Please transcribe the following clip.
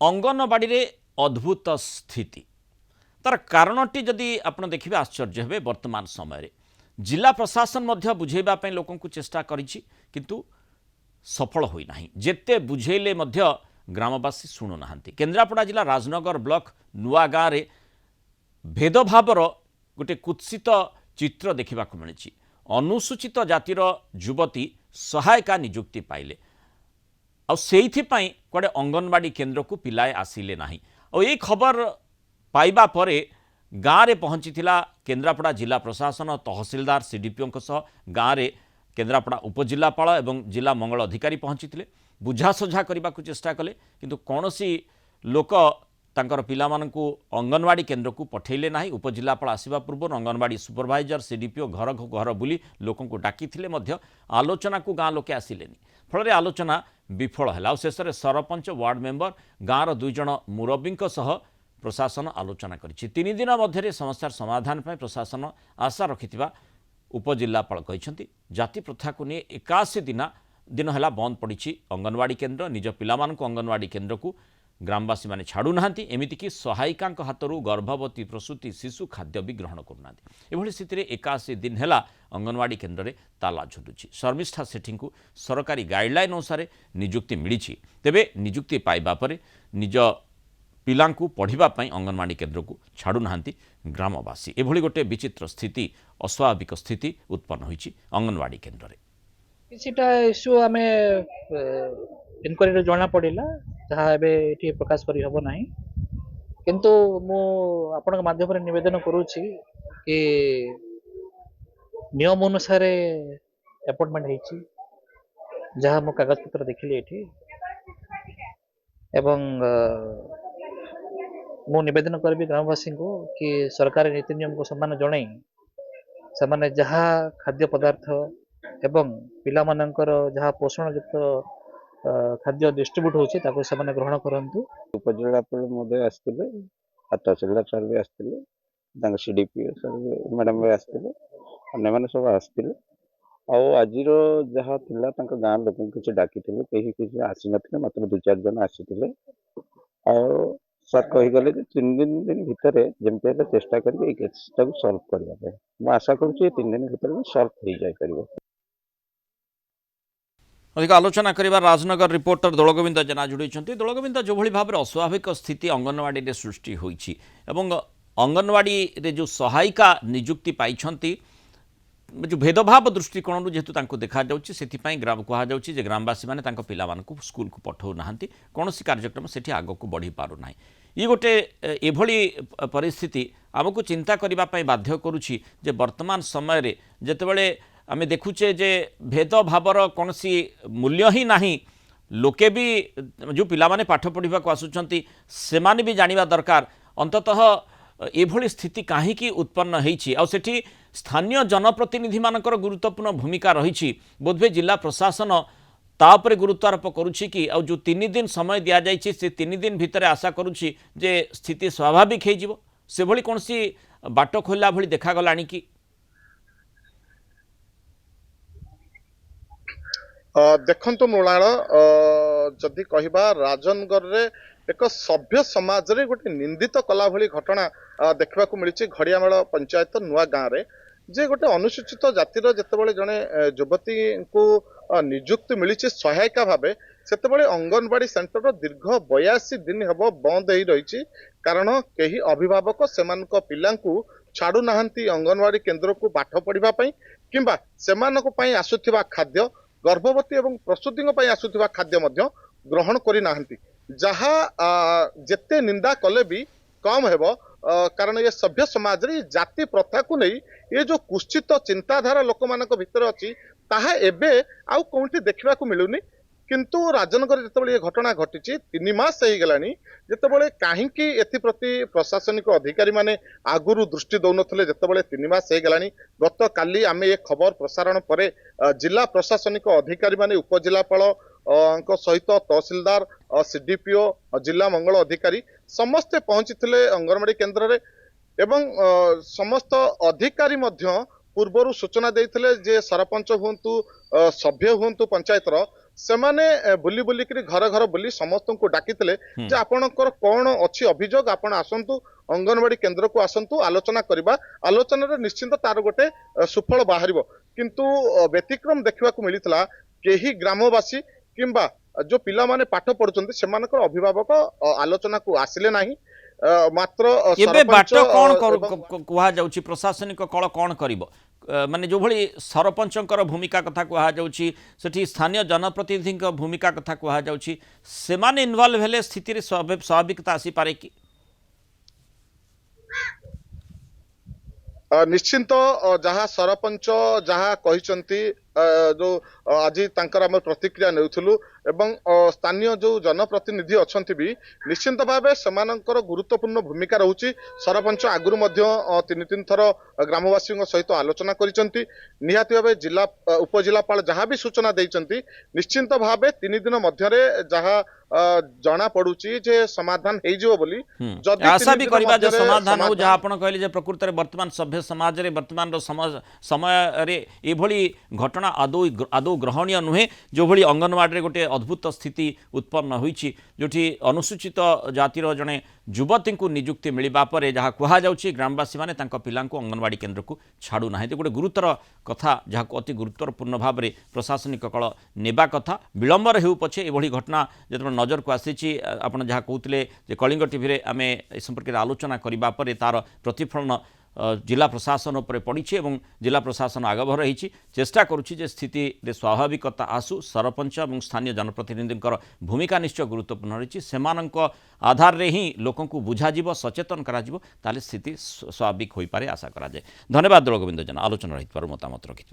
अंगनवाड़ी रे अद्भुत स्थिति तार कारणटी जदि आपण देखिए आश्चर्य हे वर्तमान समय जिला प्रशासन बुझेबा लोक चेष्टा करिछि किंतु सफल होई नाही जेते बुझेले ग्रामवासी शुणु नाहांती। केन्द्रापड़ा जिला राजनगर ब्लॉक नुआ गाँव रे भेदभावर गोटे कुत्सित चित्र देखा मिली। अनुसूचित जातिर युवती सहायिका नियुक्ति पाइले आईपाई कड़े अंगनवाड़ी केन्द्र को पिलाए आसिले नाही। यही खबर पाइबा परे गाँव में पहुंची केन्द्रापड़ा जिला प्रशासन तहसिलदार सीडीपीओ गाँव में केन्द्रापड़ा उपजिलापाल और जिला मंगल अधिकारी पहुंची बुझासुझा करने को चेष्टा कले किंतु कौनसी लोक तांकर पिलामानंकु अंगनवाड़ी केन्द्र को पठेले नाही। उपजिलापाल आसिबा पूर्व अंगनवाड़ी सुपरभाइजर सीडीपीओ घर घर बुली लोकों को डाकी आलोचना को गाँ लोके आसिलेनी फल आलोचना विफल है। शेष में सरपंच वार्ड मेंबर गाँव दुई जन मुरब्बी प्रशासन आलोचना करिछि। 3 दिन मध्य समस्या समाधान पर प्रशासन आशा रखिथिबा उपजिलापाल कहिसेंति। जाति प्रथा को नहीं 81 दिन है बंद पड़ी अंगनवाड़ी केन्द्र निज पिलामानंकु अंगनवाड़ी केन्द्र को ग्रामवासी माने छाड़ू नाहांती। एमिति कि सहायिका हाथरू गर्भवती प्रसूति शिशु खाद्य भी ग्रहण करूना। एभली स्थिति में 81 दिन है अंगनवाड़ी केन्द्र में ताला झुलुची। शर्मिष्ठा सेठी को सरकारी गाइडलाइन अनुसार नियुक्ति मिली। तेबे नियुक्ति पाइबा परे निज पिलांकु पढ़ापी अंगनवाड़ी केन्द्र को छाड़ू नाहांती ग्रामवासी। एभली गोटे विचित्र स्थिति अस्वाभाविक स्थिति उत्पन्न होईची अंगनवाड़ी केन्द्र में। किछिटा इश्यू आम इनक्वारी जना पड़ा जहाँ एवं प्रकाश करी हब ना किंतु मु आपण माध्यम निवेदन करुच्ची कि नियम अनुसार अपॉइंटमेंट होती जहाँ मो कागज पत्र देखिली एठी एवं मु निवेदन करी ग्रामवासी को कि सरकार नीति नियम को सम्मान जनाई से जहाँ खाद्य पदार्थ एवं पिला मानकर जहाँ पोषण युक्त खाद्य डिस्ट्रीब्यूट होची ताको से ग्रहण करंतु। उपजिलापाल महोदय आसते तहसीलदार सर भी आसते सीडीपीओ सर भी मैडम भी आसते अन्य सब आसते आज जहाँ थिला गाँव लोक किसी डाकी कहीं किसी आसी ना मात्र 2-4 जन आसी सर कहीगले 3 दिन भितर जमी चेष्टा करेंगे केसटा सल्व करने मुझे आशा करुँच 3 दिन भितर सल्व हो जाए। अधिक आलोचना करिबा राजनगर रिपोर्टर दलगोविंद जेना जोड़ी। दलगोविंद जो भाव में अस्वाभाविक स्थिति अंगनवाड़ी रे सृष्टि होईछि एवं अंगनवाड़ी रे जो सहायिका नियुक्ति पाइछंती जो भेदभाव दृष्टिकोण जेहेतु तांको देखा जाउछि सेथिपाई ग्राम कहा जाउछि जे ग्रामवासी माने तांको पिला मानकु स्कूल को पठाउ नाहांती कोनोसी कार्यक्रम सेठी आगो को बढ़ी पारु नाही। ये गोटे एभली परिस्थिति आमको चिंता करबा पई बाध्य करूछि जे वर्तमान समय रे जेतेबेले आमे देखुचे जे भेदभावर कौन मूल्य ही नहीं लोके भी जो पिला माने पाठ पढ़ा को आसुचंती से माने भी जानिबा दरकार अंततः एभली स्थिति कहीं उत्पन्न होईछि आ सेठी स्थानीय जनप्रतिनिधि मानकर गुरुत्वपूर्ण भूमिका रही। बोधवे जिला प्रशासन तापर गुरुत्वारोप करुछि कि आ जो 3 दिन समय दिया जाइछि से 3 दिन भितर आशा करुछि जे स्थिति स्वाभाविक हो जिवो से भली कोनसी बाट खोला भली देखा गलानी कि देखंतु मृणाल जदि कहबा राजनगर रे एक सभ्य समाज रे गोटे निंदित कला भली घटना देखा मिली। घड़ियामाल पंचायत नुआ गाँव रे जे गोटे अनुसूचित जातिर जेतेबेले जने युवती को नियुक्ति मिली सहायिका भावे सेतेबेले अंगनवाड़ी सेंटर दीर्घ 82 दिन हेबो बंद हो रही कारण कहीं अभिभावक सेमानक पिलांकु छाड़ू नाहांती अंगनवाड़ी केन्द्र को पाठ पढ़िबा पई किंबा सेमानक पई आसुथिबा खाद्य गर्भवती एवं प्रसूति आसुथिबा खाद्य मध्य ग्रहण करि नाहांती जहाँ जेते निंदा कले भी कम हेबो कारण ये सभ्य समाज रे जाति प्रथा को नहीं ये जो कुश्चित चिंताधारा लोक मानक भीतर अछि ताहा एबे आउ कोंठी देखिबा को मिलुनी किंतु राजनगर जितेबाला ये घटना घटी 3 मास हो गलानी जितेबाला कहीं एप्रति प्रशासनिक अधिकारी माने आगुरु दृष्टि दौनथिले जितेबाला 3 मास हो गलानी गत काली आमे ये खबर प्रसारण परे जिला प्रशासनिक अधिकारी माने उपजिलापाल सहित तहसिलदार सीडीपीओ जिला मंगल अधिकारी समस्ते पहुंची अंगनवाड़ी केन्द्र रे एवं समस्त अधिकारी मध्य पूर्वर सूचना देते जे सरपंच हूँ सभ्य हूँ पंचायतर ସେମାନେ ବୁଲି ବୁଲିକିରି ଘର ଘର ବୁଲି ସମସ୍ତଙ୍କୁ ଡାକିଥିଲେ ଯେ ଆପଣଙ୍କର କଣ ଅଛି ଅଭିଯୋଗ, ଆପଣ ଆସନ୍ତୁ ଅଙ୍ଗନବାଡି କେନ୍ଦ୍ରକୁ ଆସନ୍ତୁ, ଆଲୋଚନା କରିବା। ଆଲୋଚନାରେ ନିଶ୍ଚିନ୍ତ ତାର ଗୋଟେ ସୁଫଳ ବାହାରିବ। କିନ୍ତୁ ବ୍ୟତିକ୍ରମ ଦେଖିବାକୁ ମିଳିଥିଲା, କେହି ଗ୍ରାମବାସୀ କିମ୍ବା ଯୋଉ ପିଲାମାନେ ପାଠ ପଢୁଛନ୍ତି ସେମାନଙ୍କର ଅଭିଭାବକ ଆଲୋଚନାକୁ ଆସିଲେ ନାହିଁ। ମାତ୍ର ଏବେ ବାଟ ସରପଞ୍ଚ କ'ଣ ଏବଂ କୁହାଯାଉଛି, ପ୍ରଶାସନିକ କଳ କ'ଣ କରିବ? ମାନେ ଯେଉଁଭଳି ସରପଞ୍ଚଙ୍କର ଭୂମିକା କଥା କୁହାଯାଉଛି, ସେଠି ସ୍ଥାନୀୟ ଜନପ୍ରତିନିଧିଙ୍କ ଭୂମିକା କଥା କୁହାଯାଉଛି, ସେମାନେ ଇନଭଲ୍ଭ ହେଲେ ସ୍ଥିତିରେ ସ୍ୱାଭାବିକତା ଆସିପାରେ କି? ନିଶ୍ଚିନ୍ତ ଯାହା ସରପଞ୍ଚ ଯାହା କହିଛନ୍ତି, ଯୋଉ ଆଜି ତାଙ୍କର ଆମେ ପ୍ରତିକ୍ରିୟା ନେଉଥିଲୁ ଏବଂ ସ୍ଥାନୀୟ ଯୋଉ ଜନପ୍ରତିନିଧି ଅଛନ୍ତି ବି ନିଶ୍ଚିନ୍ତ ଭାବେ ସେମାନଙ୍କର ଗୁରୁତ୍ୱପୂର୍ଣ୍ଣ ଭୂମିକା ରହୁଛି। ସରପଞ୍ଚ ଆଗରୁ ମଧ୍ୟ 3 ଥର ଗ୍ରାମବାସୀଙ୍କ ସହିତ ଆଲୋଚନା କରିଛନ୍ତି। ନିହାତି ଭାବେ ଜିଲ୍ଲା ଉପଜିଲ୍ଲାପାଳ ଯାହା ବି ସୂଚନା ଦେଇଛନ୍ତି, ନିଶ୍ଚିନ୍ତ ଭାବେ 3 ଦିନ ମଧ୍ୟରେ ଯାହା ଜଣା ପଡୁଛି ଯେ ସମାଧାନ ହେଇଯିବ ବୋଲି। ଯଦି ଆଶା 3 ବି ଦିନ କରିବା ଯେ ମଧ୍ୟରେ ସମାଧାନ ହଉ, ଯାହା ଆପଣ କହିଲେ ଯେ ପ୍ରକୃତରେ ବର୍ତ୍ତମାନ ସଭ୍ୟ ସମାଜରେ ବର୍ତ୍ତମାନର ସମୟରେ ଏଭଳି ଘଟଣା ଆଦୌ ଗ୍ରହଣୀୟ ନୁହେଁ। ଯେଉଁଭଳି ଅଙ୍ଗନବାଡ଼ିରେ ଗୋଟେ ଅଦ୍ଭୁତ ସ୍ଥିତି ଉତ୍ପନ୍ନ ହୋଇଛି, ଯେଉଁଠି ଅନୁସୂଚିତ ଜାତିର ଜଣେ ଯୁବତୀଙ୍କୁ ନିଯୁକ୍ତି ମିଳିବା ପରେ ଯାହା କୁହାଯାଉଛି, ଗ୍ରାମବାସୀମାନେ ତାଙ୍କ ପିଲାଙ୍କୁ ଅଙ୍ଗନବାଡ଼ି କେନ୍ଦ୍ରକୁ ଛାଡ଼ୁନାହାନ୍ତି। ଗୋଟେ ଗୁରୁତର କଥା, ଯାହାକୁ ଅତି ଗୁରୁତ୍ୱପୂର୍ଣ୍ଣ ଭାବରେ ପ୍ରଶାସନିକ କଳ ନେବା କଥା। ବିଳମ୍ବରେ ହେଉ ପଛେ ଏଭଳି ଘଟଣା ଯେତେବେଳେ ନଜରକୁ ଆସିଛି, ଆପଣ ଯାହା କହୁଥିଲେ ଯେ କଳିଙ୍ଗ ଟିଭିରେ ଆମେ ଏ ସମ୍ପର୍କରେ ଆଲୋଚନା କରିବା ପରେ ତାର ପ୍ରତିଫଳନ जिला प्रशासन पर पड़ी और जिला प्रशासन आगभर रही चेष्टा करुच्ची जे स्थिति स्वाभाविकता आसु। सरपंच और स्थानीय जनप्रतिनिधि भूमिका निश्चय गुरुत्वपूर्ण रही से आधार रे ही लोक बुझा सचेतन करा स्थिति स्वाभाविक हो पारे आशा करा। धन्यवाद दलगोविंद जेना आलोचना रही मतामत रखि।